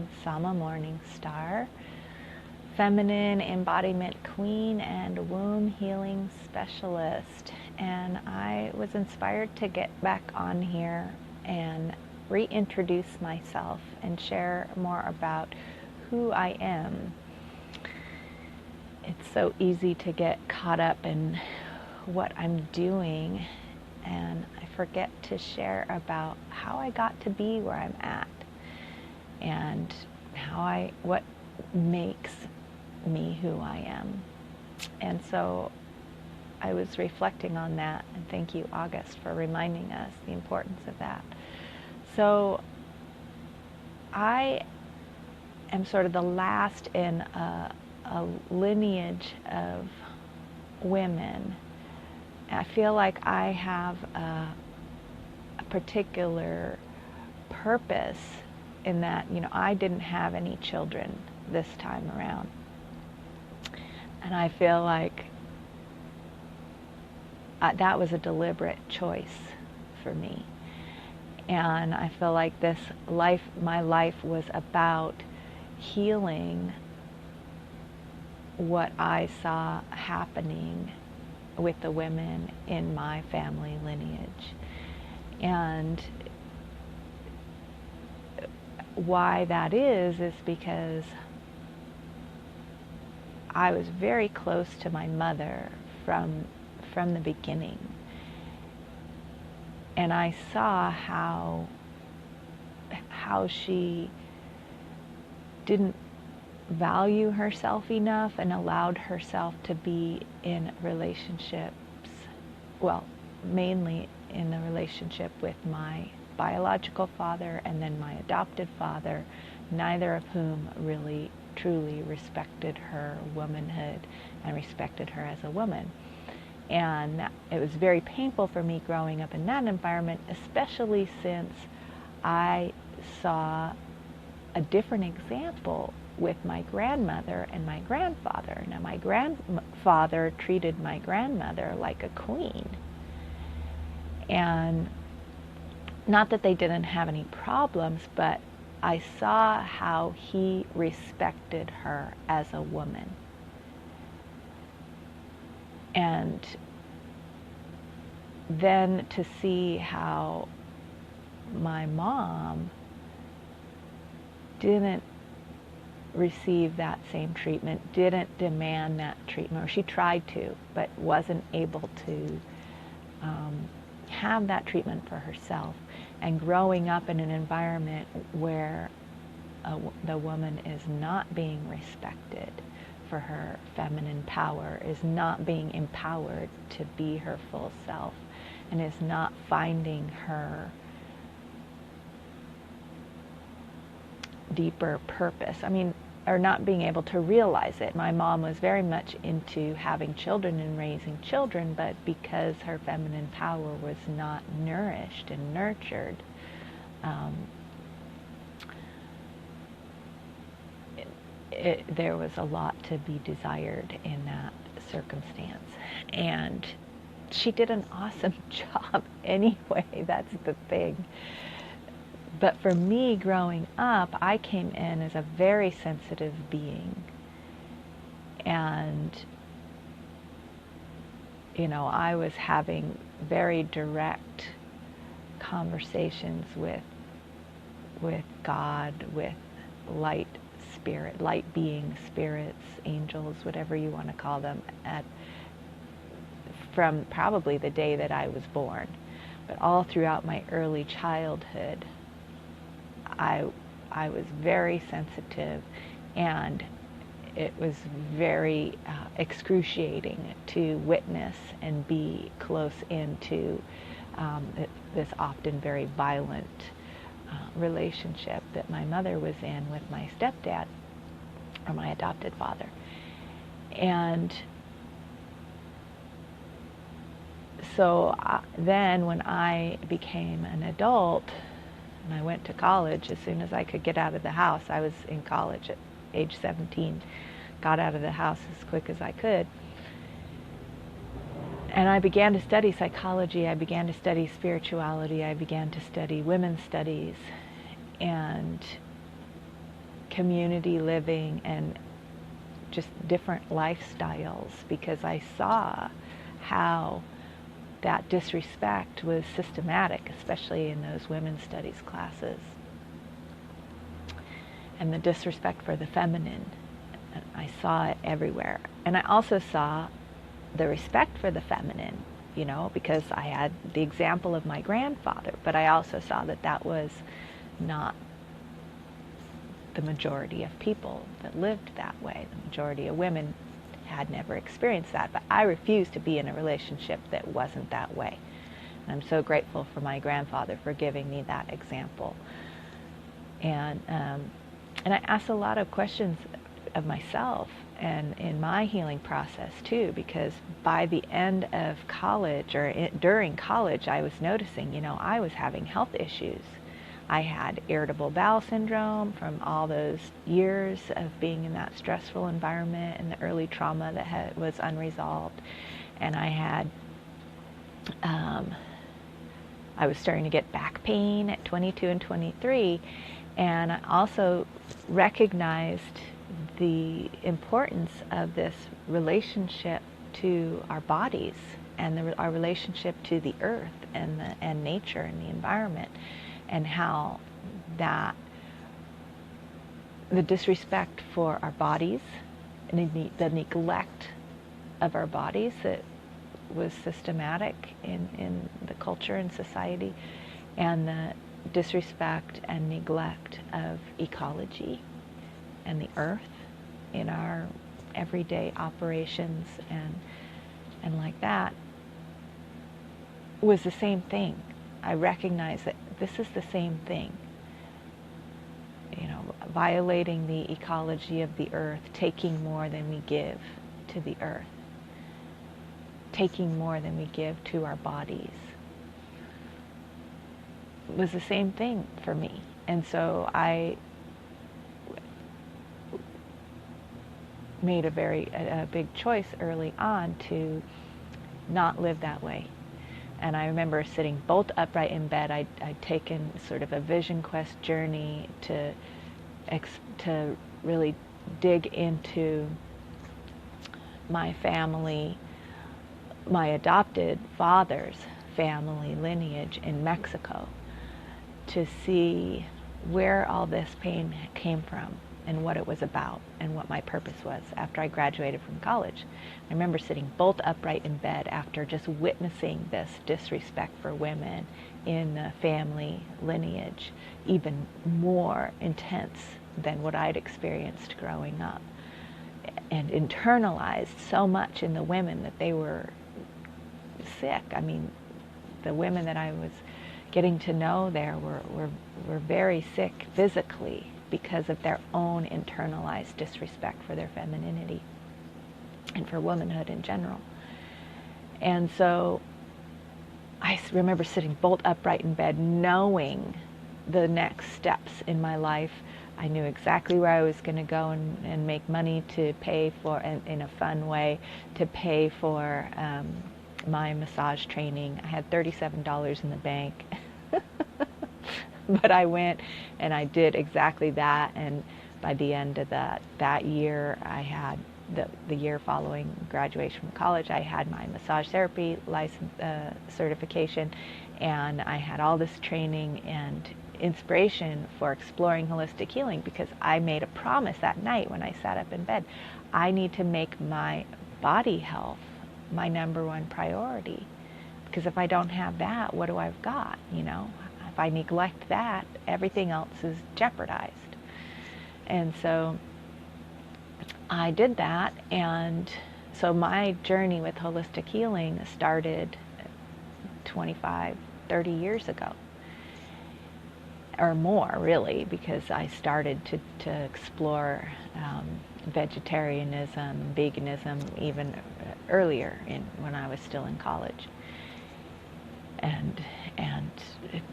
am Sama Morningstar, Feminine Embodiment Queen and Womb Healing Specialist. And I was inspired to get back on here and reintroduce myself and share more about who I am. It's so easy to get caught up in what I'm doing, and I forget to share about how I got to be where I'm at and what makes me who I am. And so I was reflecting on that, and thank you, August, for reminding us the importance of that. So I am sort of the last in a lineage of women. I feel like I have a particular purpose in that, I didn't have any children this time around. And I feel like that was a deliberate choice for me. And I feel like my life was about healing what I saw happening with the women in my family lineage. And why that is because I was very close to my mother from the beginning. And I saw how she didn't value herself enough and allowed herself to be in relationships, well, mainly in the relationship with my biological father and then my adopted father, neither of whom really truly respected her womanhood and respected her as a woman. And it was very painful for me growing up in that environment, especially since I saw a different example with my grandmother and my grandfather. Now, my grandfather treated my grandmother like a queen. And not that they didn't have any problems, but I saw how he respected her as a woman. And then to see how my mom didn't receive that same treatment, didn't demand that treatment, or she tried to, but wasn't able to have that treatment for herself. And growing up in an environment where the woman is not being respected for her feminine power, is not being empowered to be her full self, and is not finding her deeper purpose. Or not being able to realize it. My mom was very much into having children and raising children, but because her feminine power was not nourished and nurtured, there was a lot to be desired in that circumstance. And she did an awesome job anyway, that's the thing. But for me, growing up, I came in as a very sensitive being. And, I was having very direct conversations with God, with light spirit, light beings, spirits, angels, whatever you want to call them, from probably the day that I was born. But all throughout my early childhood, I was very sensitive, and it was very excruciating to witness and be close into this often very violent relationship that my mother was in with my stepdad, or my adopted father. And so then when I became an adult, and I went to college as soon as I could get out of the house. I was in college at age 17, got out of the house as quick as I could. And I began to study psychology, I began to study spirituality, I began to study women's studies. And community living and just different lifestyles, because I saw how that disrespect was systematic, especially in those women's studies classes. And the disrespect for the feminine, I saw it everywhere. And I also saw the respect for the feminine, you know, because I had the example of my grandfather, but I also saw that that was not the majority of people that lived that way. The majority of women had never experienced that, but I refused to be in a relationship that wasn't that way. And I'm so grateful for my grandfather for giving me that example. And I asked a lot of questions of myself and in my healing process too, because by the end of college or during college, I was noticing, you know, I was having health issues. I had irritable bowel syndrome from all those years of being in that stressful environment and the early trauma that was unresolved. And I had, I was starting to get back pain at 22 and 23. And I also recognized the importance of this relationship to our bodies and our relationship to the earth and nature and the environment, and how that the disrespect for our bodies and the neglect of our bodies that was systematic in the culture and society, and the disrespect and neglect of ecology and the earth in our everyday operations and like that was the same thing. I recognize that this is the same thing. You know, violating the ecology of the earth, taking more than we give to the earth, taking more than we give to our bodies, was the same thing for me. And so I made a big choice early on to not live that way. And I remember sitting bolt upright in bed. I'd taken sort of a vision quest journey to really dig into my family, my adopted father's family lineage in Mexico, to see where all this pain came from and what it was about and what my purpose was after I graduated from college. I remember sitting bolt upright in bed after just witnessing this disrespect for women in the family lineage, even more intense than what I'd experienced growing up, and internalized so much in the women that they were sick. I mean, the women that I was getting to know there were very sick physically because of their own internalized disrespect for their femininity and for womanhood in general. And so I remember sitting bolt upright in bed, knowing the next steps in my life. I knew exactly where I was going to go and make money to pay for, in a fun way, to pay for my massage training. I had $37 in the bank. But I went and I did exactly that, and by the end of that year, I had the year following graduation from college, I had my massage therapy license certification, and I had all this training and inspiration for exploring holistic healing, because I made a promise that night when I sat up in bed. I need to make my body health my number one priority, because if I don't have that, what do I've got, you know? If I neglect that, everything else is jeopardized. And so I did that, and so my journey with holistic healing started 25, 30 years ago, or more really, because I started to explore vegetarianism, veganism even earlier when I was still in college. And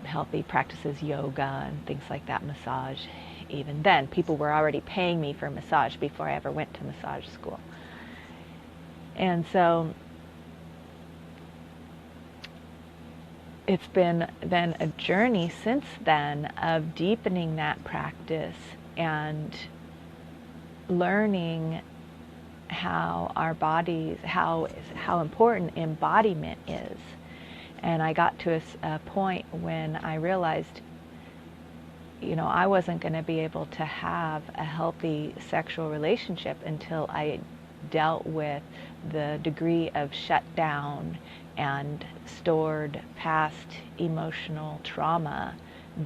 healthy practices, yoga and things like that, massage. Even then, people were already paying me for massage before I ever went to massage school. And so it's been then a journey since then of deepening that practice and learning how our bodies, how important embodiment is. And I got to a point when I realized, I wasn't going to be able to have a healthy sexual relationship until I dealt with the degree of shutdown and stored past emotional trauma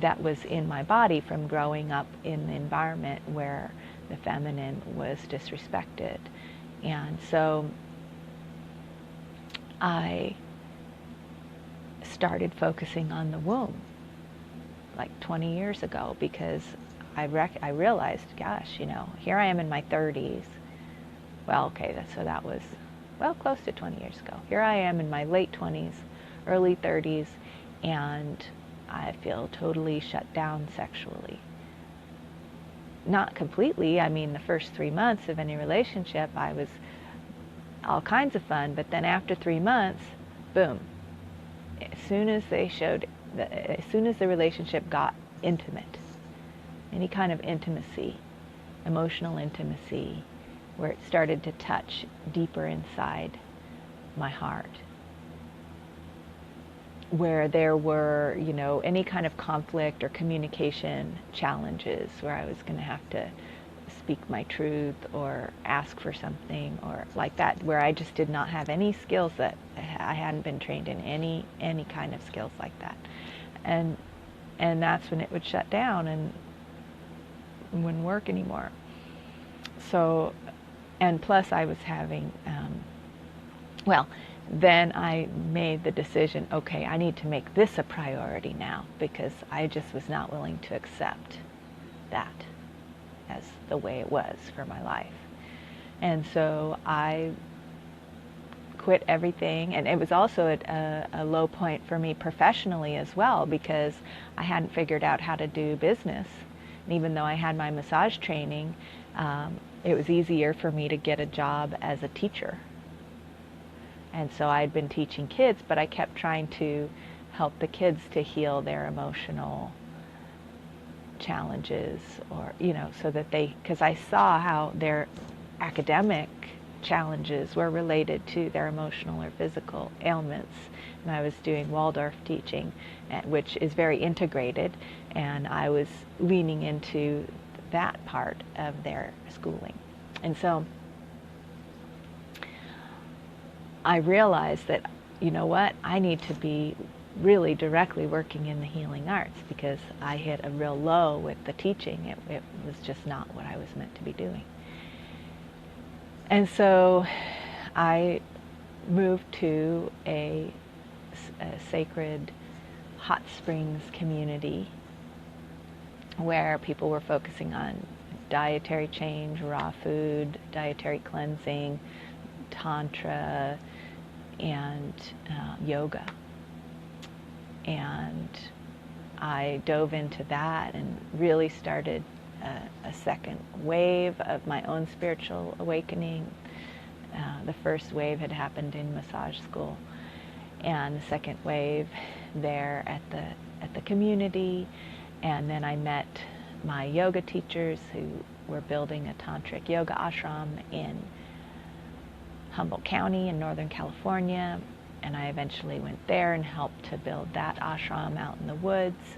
that was in my body from growing up in the environment where the feminine was disrespected. And so I started focusing on the womb like 20 years ago, because I realized, gosh, here I am in my 30s. Well, okay, so that was, close to 20 years ago. Here I am in my late 20s, early 30s, and I feel totally shut down sexually. Not completely. I mean, the first 3 months of any relationship, I was all kinds of fun, but then after 3 months, boom. As soon as the relationship got intimate, any kind of intimacy, emotional intimacy, where it started to touch deeper inside my heart, where there were, any kind of conflict or communication challenges, where I was going to have to speak my truth or ask for something or like that, where I just did not have any skills, that I hadn't been trained in any kind of skills like that. And that's when it would shut down and wouldn't work anymore. So, and plus I was having, then I made the decision, okay, I need to make this a priority now, because I just was not willing to accept that as the way it was for my life. And so I quit everything, and it was also a low point for me professionally as well, because I hadn't figured out how to do business. And even though I had my massage training, it was easier for me to get a job as a teacher. And so I'd been teaching kids, but I kept trying to help the kids to heal their emotional challenges, or, so that because I saw how their academic challenges were related to their emotional or physical ailments. And I was doing Waldorf teaching, which is very integrated, and I was leaning into that part of their schooling. And so I realized that, I need to be really directly working in the healing arts, because I hit a real low with the teaching. It was just not what I was meant to be doing. And so I moved to a sacred hot springs community where people were focusing on dietary change, raw food, dietary cleansing, tantra, and yoga. And I dove into that and really started a second wave of my own spiritual awakening. The first wave had happened in massage school, and the second wave there at the community. And then I met my yoga teachers who were building a tantric yoga ashram in Humboldt County in Northern California, and I eventually went there and helped to build that ashram out in the woods.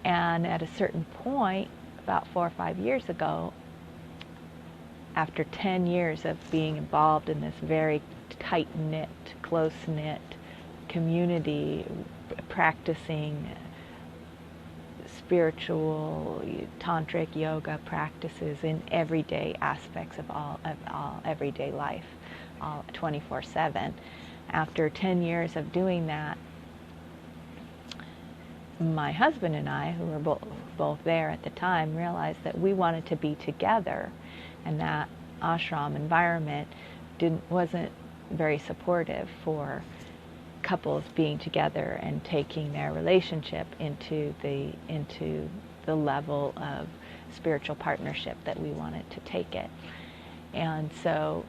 And at a certain point, about 4 or 5 years ago, after 10 years of being involved in this very tight-knit, close-knit community, practicing spiritual tantric yoga practices in everyday aspects of all everyday life, all 24/7. After 10 years of doing that, my husband and I, who were both there at the time, realized that we wanted to be together, and that ashram environment wasn't very supportive for couples being together and taking their relationship into the level of spiritual partnership that we wanted to take it. And so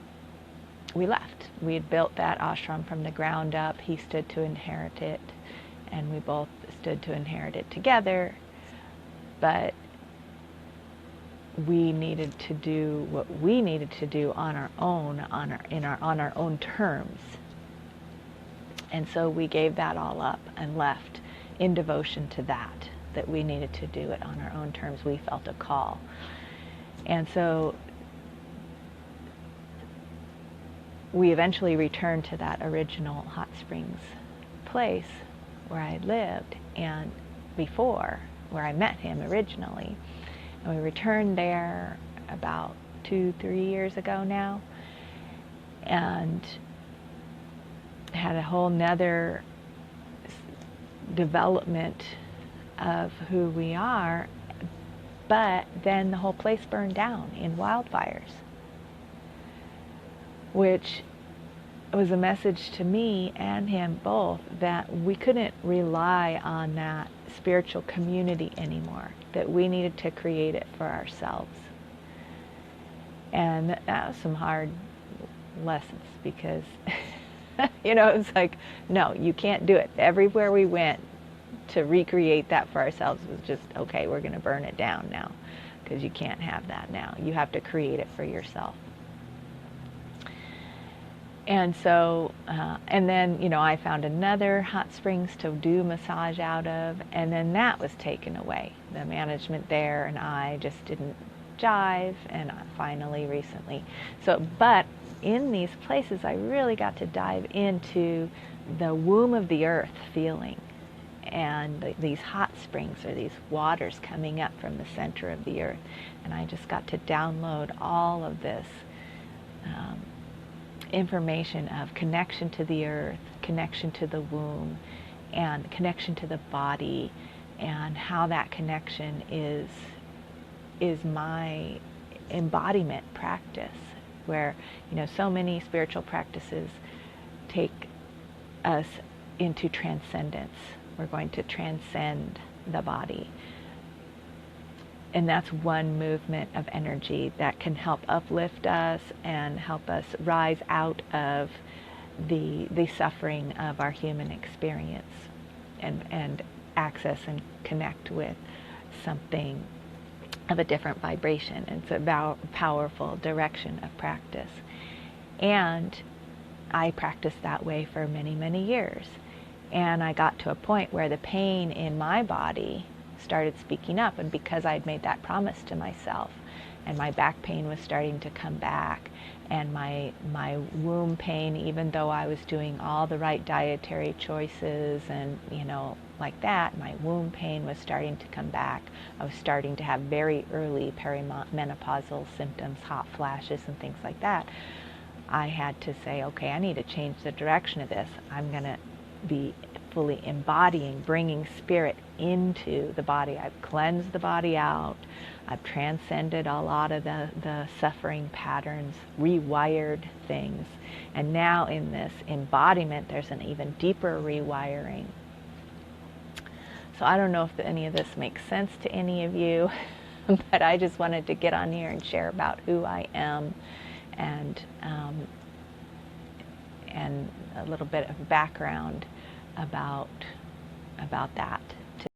we left. We had built that ashram from the ground up. He stood to inherit it, and we both stood to inherit it together. But we needed to do what we needed to do on our own, on our own terms. And so we gave that all up and left in devotion to that we needed to do it on our own terms. We felt a call. And so we eventually returned to that original hot springs place where I lived and before, where I met him originally. And we returned there about 2-3 years ago now, and had a whole nother development of who we are, but then the whole place burned down in wildfires, which was a message to me and him both that we couldn't rely on that spiritual community anymore, that we needed to create it for ourselves. And that was some hard lessons because it's like, no, you can't do it. Everywhere we went to recreate that for ourselves was just, okay, we're going to burn it down now because you can't have that now. You have to create it for yourself. And so, and then, I found another hot springs to do massage out of, and then that was taken away. The management there and I just didn't jive, and finally recently. So, but in these places, I really got to dive into the womb of the earth feeling, and these hot springs or these waters coming up from the center of the earth. And I just got to download all of this information of connection to the earth, connection to the womb, and connection to the body, and how that connection is my embodiment practice, where so many spiritual practices take us into transcendence. We're going to transcend the body. And that's one movement of energy that can help uplift us and help us rise out of the suffering of our human experience and access and connect with something of a different vibration. It's a powerful direction of practice. And I practiced that way for many, many years. And I got to a point where the pain in my body started speaking up, and because I'd made that promise to myself, and my back pain was starting to come back, and my womb pain, even though I was doing all the right dietary choices and like that, my womb pain was starting to come back. I was starting to have very early perimenopausal symptoms, hot flashes and things like that. I had to say, okay, I need to change the direction of this. I'm going to be fully embodying, bringing spirit into the body. I've cleansed the body out. I've transcended a lot of the suffering patterns, rewired things. And now in this embodiment, there's an even deeper rewiring. So I don't know if any of this makes sense to any of you, but I just wanted to get on here and share about who I am and a little bit of background about that.